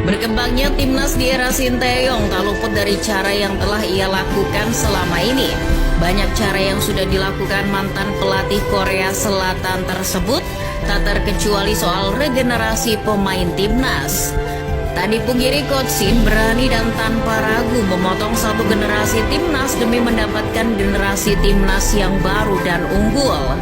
Berkembangnya timnas di era Sinteyong tak luput dari cara yang telah ia lakukan selama ini. Banyak cara yang sudah dilakukan mantan pelatih Korea Selatan tersebut, tak terkecuali soal regenerasi pemain timnas. Tak dipungkiri, Coach Shin berani dan tanpa ragu memotong satu generasi timnas demi mendapatkan generasi timnas yang baru dan unggul.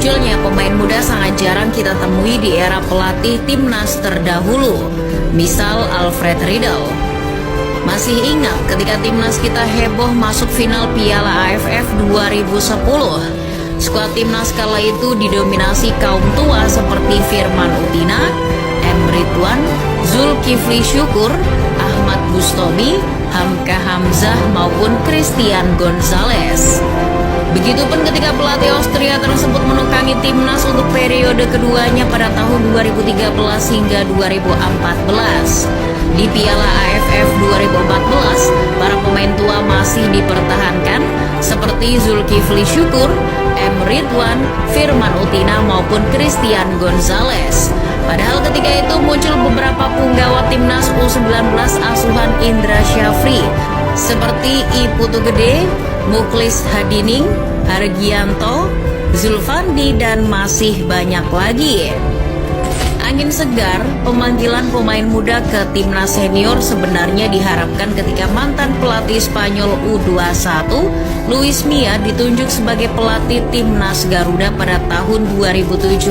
Munculnya pemain muda sangat jarang kita temui di era pelatih timnas terdahulu, misal Alfred Riedel. Masih ingat ketika timnas kita heboh masuk final Piala AFF 2010? Skuad timnas kala itu didominasi kaum tua seperti Firman Utina, M. Ridwan, Zulkifli Syukur, Ahmad Bustomi, Hamka Hamzah maupun Christian Gonzalez. Begitupun ketika pelatih Austria tersebut menukangi timnas untuk periode keduanya pada tahun 2013 hingga 2014. Di Piala AFF 2014, para pemain tua masih dipertahankan seperti Zulkifli Syukur, M. Ridwan, Firman Utina maupun Christian Gonzalez. Padahal ketika itu muncul beberapa punggawa timnas U19 asuhan Indra Syafri seperti I Putu Gede, Muklis Hadining, Hargianto, Zulfandi, dan masih banyak lagi. Angin segar pemanggilan pemain muda ke timnas senior sebenarnya diharapkan ketika mantan pelatih Spanyol U21, Luis Milla, ditunjuk sebagai pelatih timnas Garuda pada tahun 2017.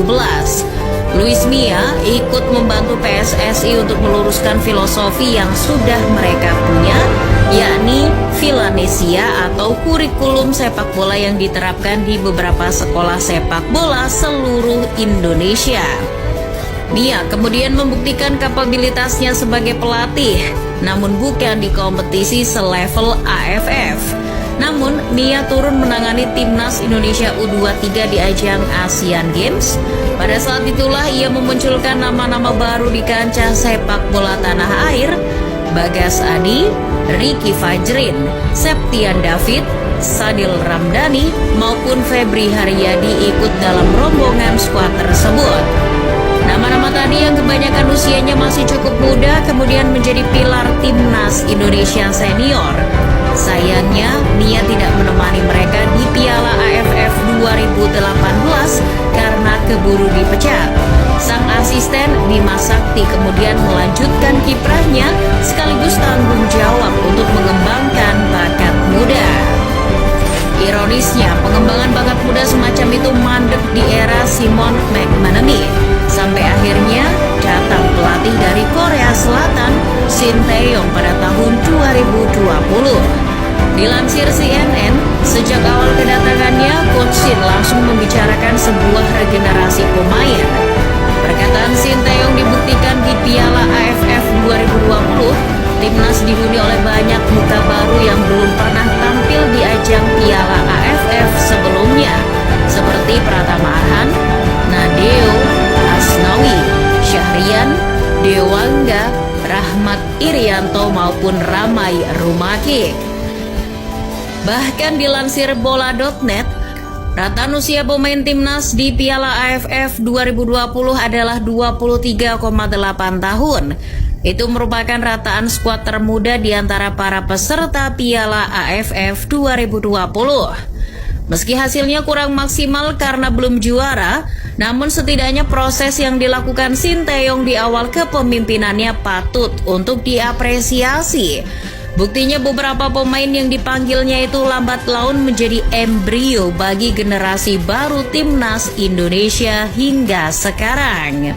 Luis Milla ikut membantu PSSI untuk meluruskan filosofi yang sudah mereka punya, yakni Villanesia atau kurikulum sepak bola yang diterapkan di beberapa sekolah sepak bola seluruh Indonesia. Milla kemudian membuktikan kapabilitasnya sebagai pelatih, namun bukan di kompetisi selevel AFF. Namun, Milla turun menangani timnas Indonesia U23 di ajang Asian Games. Pada saat itulah ia memunculkan nama-nama baru di kancah sepak bola tanah air, Bagas Adi, Ricky Fajrin, Septian David, Sadil Ramdhani maupun Febri Haryadi ikut dalam rombongan skuad tersebut. Nama-nama tadi yang kebanyakan usianya masih cukup muda kemudian menjadi pilar timnas Indonesia senior. Sayangnya, Milla tidak menemani mereka di Piala AFF 2018 karena keburu dipecat. Sang asisten Bima Sakti kemudian melanjutkan kiprahnya sekaligus tanggung jawab untuk mengembangkan bakat muda. Ironisnya, pengembangan bakat muda semacam itu mandek di era Simon McManamy. Sampai akhirnya datang pelatih dari Korea Selatan, Sinteyong, pada tahun 2020. Dilansir CNN, sejak awal kedatangannya, Coach Shin langsung membicarakan sebuah regenerasi pemain. Perkataan Sinteyong dibuktikan di Piala AFF 2020. Timnas dihuni oleh banyak muka baru yang belum pernah tampil di ajang Piala AFF sebelumnya, seperti Pratama Arhan, Nadeo Asnawi, Syahrian, Dewangga, Rahmat Irianto maupun Ramai Rumaki. Bahkan dilansir bola.net, rata usia pemain timnas di Piala AFF 2020 adalah 23,8 tahun. Itu merupakan rataan skuad termuda di antara para peserta Piala AFF 2020. Meski hasilnya kurang maksimal karena belum juara, namun setidaknya proses yang dilakukan Sinteyong di awal kepemimpinannya patut untuk diapresiasi. Buktinya beberapa pemain yang dipanggilnya itu lambat laun menjadi embrio bagi generasi baru timnas Indonesia hingga sekarang.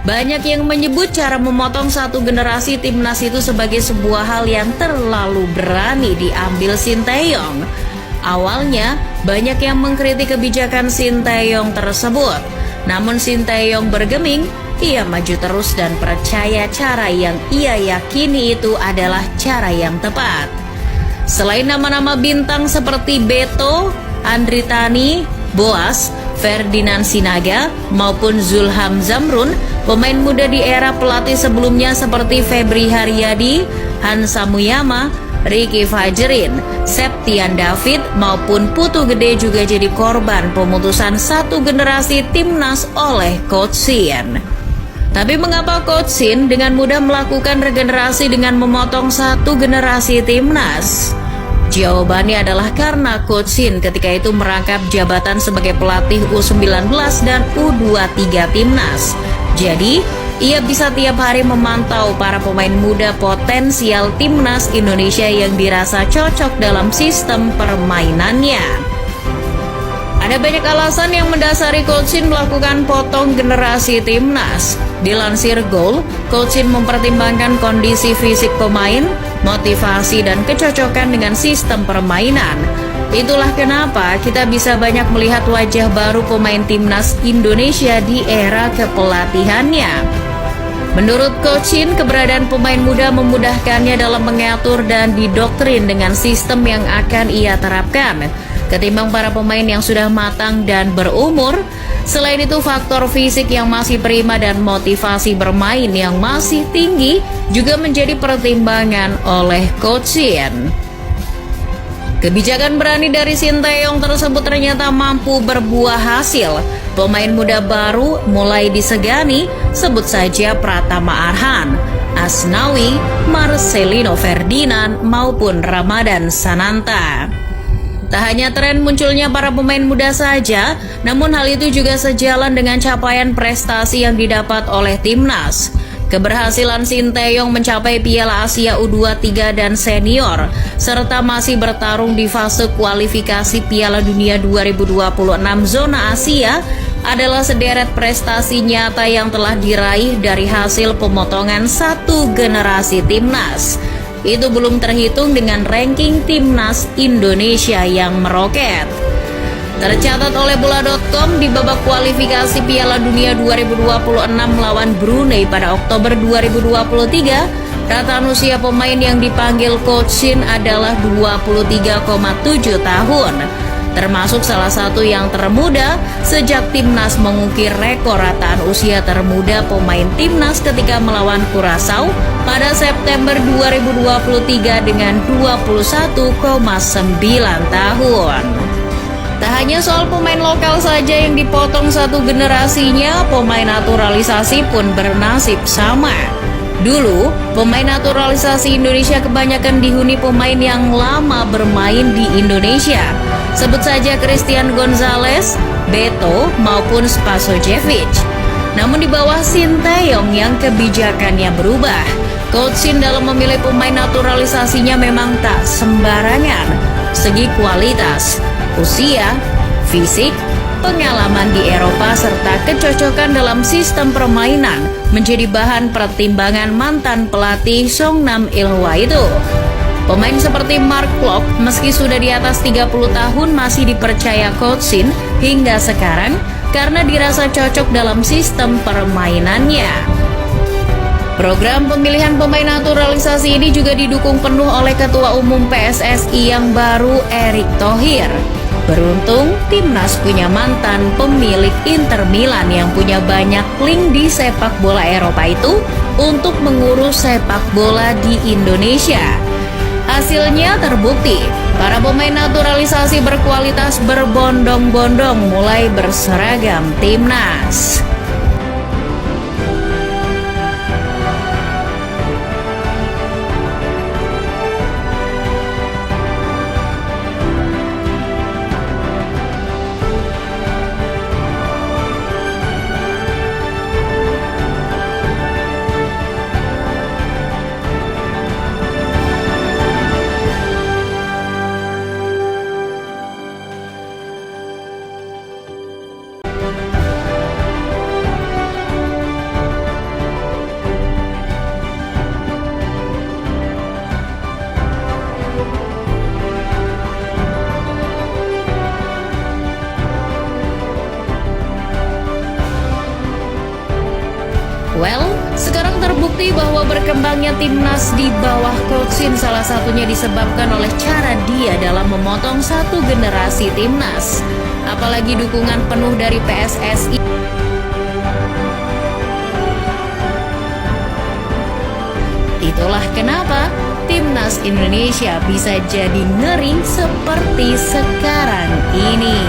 Banyak yang menyebut cara memotong satu generasi timnas itu sebagai sebuah hal yang terlalu berani diambil Sinteyong. Awalnya, banyak yang mengkritik kebijakan Sinteyong tersebut. Namun Sinteyong bergeming, ia maju terus dan percaya cara yang ia yakini itu adalah cara yang tepat. Selain nama-nama bintang seperti Beto, Andri Tani, Boas, Ferdinand Sinaga, maupun Zulham Zamrun, pemain muda di era pelatih sebelumnya seperti Febri Haryadi, Hansa Muyama, Ricky Fajrin, Septian David, maupun Putu Gede juga jadi korban pemutusan satu generasi timnas oleh Coach Shin. Tapi mengapa Coach Shin dengan mudah melakukan regenerasi dengan memotong satu generasi timnas? Jawabannya adalah karena Coach Shin ketika itu merangkap jabatan sebagai pelatih U19 dan U23 timnas. Jadi, ia bisa tiap hari memantau para pemain muda potensial timnas Indonesia yang dirasa cocok dalam sistem permainannya. Ada banyak alasan yang mendasari Coach Shin melakukan potong generasi timnas. Dilansir Goal, Coach Shin mempertimbangkan kondisi fisik pemain, motivasi dan kecocokan dengan sistem permainan. Itulah kenapa kita bisa banyak melihat wajah baru pemain timnas Indonesia di era kepelatihannya. Menurut Coach Shin, keberadaan pemain muda memudahkannya dalam mengatur dan didoktrin dengan sistem yang akan ia terapkan, ketimbang para pemain yang sudah matang dan berumur. Selain itu, faktor fisik yang masih prima dan motivasi bermain yang masih tinggi juga menjadi pertimbangan oleh Coach Shin. Kebijakan berani dari Sinteyong tersebut ternyata mampu berbuah hasil. Pemain muda baru mulai disegani, sebut saja Pratama Arhan, Asnawi, Marcelino Ferdinand, maupun Ramadan Sananta. Tak hanya tren munculnya para pemain muda saja, namun hal itu juga sejalan dengan capaian prestasi yang didapat oleh timnas. Keberhasilan Sinteyong mencapai Piala Asia U23 dan senior, serta masih bertarung di fase kualifikasi Piala Dunia 2026 zona Asia adalah sederet prestasi nyata yang telah diraih dari hasil pemotongan satu generasi timnas. Itu belum terhitung dengan ranking timnas Indonesia yang meroket. Tercatat oleh bola.com di babak kualifikasi Piala Dunia 2026 melawan Brunei pada Oktober 2023, rata usia pemain yang dipanggil Coach Shin adalah 23,7 tahun, termasuk salah satu yang termuda sejak timnas mengukir rekor rataan usia termuda pemain timnas ketika melawan Curaçao pada September 2023 dengan 21,9 tahun. Tak hanya soal pemain lokal saja yang dipotong satu generasinya, pemain naturalisasi pun bernasib sama. Dulu, pemain naturalisasi Indonesia kebanyakan dihuni pemain yang lama bermain di Indonesia. Sebut saja Christian Gonzalez, Beto, maupun Spasojevic. Namun di bawah Sinteyong yang kebijakannya berubah, Coach Shin dalam memilih pemain naturalisasinya memang tak sembarangan. Segi kualitas, usia, fisik, pengalaman di Eropa, serta kecocokan dalam sistem permainan menjadi bahan pertimbangan mantan pelatih Songnam Ilhwa itu. Pemain seperti Mark Klok meski sudah di atas 30 tahun masih dipercaya Coach Shin hingga sekarang karena dirasa cocok dalam sistem permainannya. Program pemilihan pemain naturalisasi ini juga didukung penuh oleh Ketua Umum PSSI yang baru, Erick Thohir. Beruntung, timnas punya mantan pemilik Inter Milan yang punya banyak link di sepak bola Eropa itu untuk mengurus sepak bola di Indonesia. Hasilnya terbukti, para pemain naturalisasi berkualitas berbondong-bondong mulai berseragam timnas. Well, sekarang terbukti bahwa berkembangnya timnas di bawah Coach Shin salah satunya disebabkan oleh cara dia dalam memotong satu generasi timnas. Apalagi dukungan penuh dari PSSI. Itulah kenapa timnas Indonesia bisa jadi ngeri seperti sekarang ini.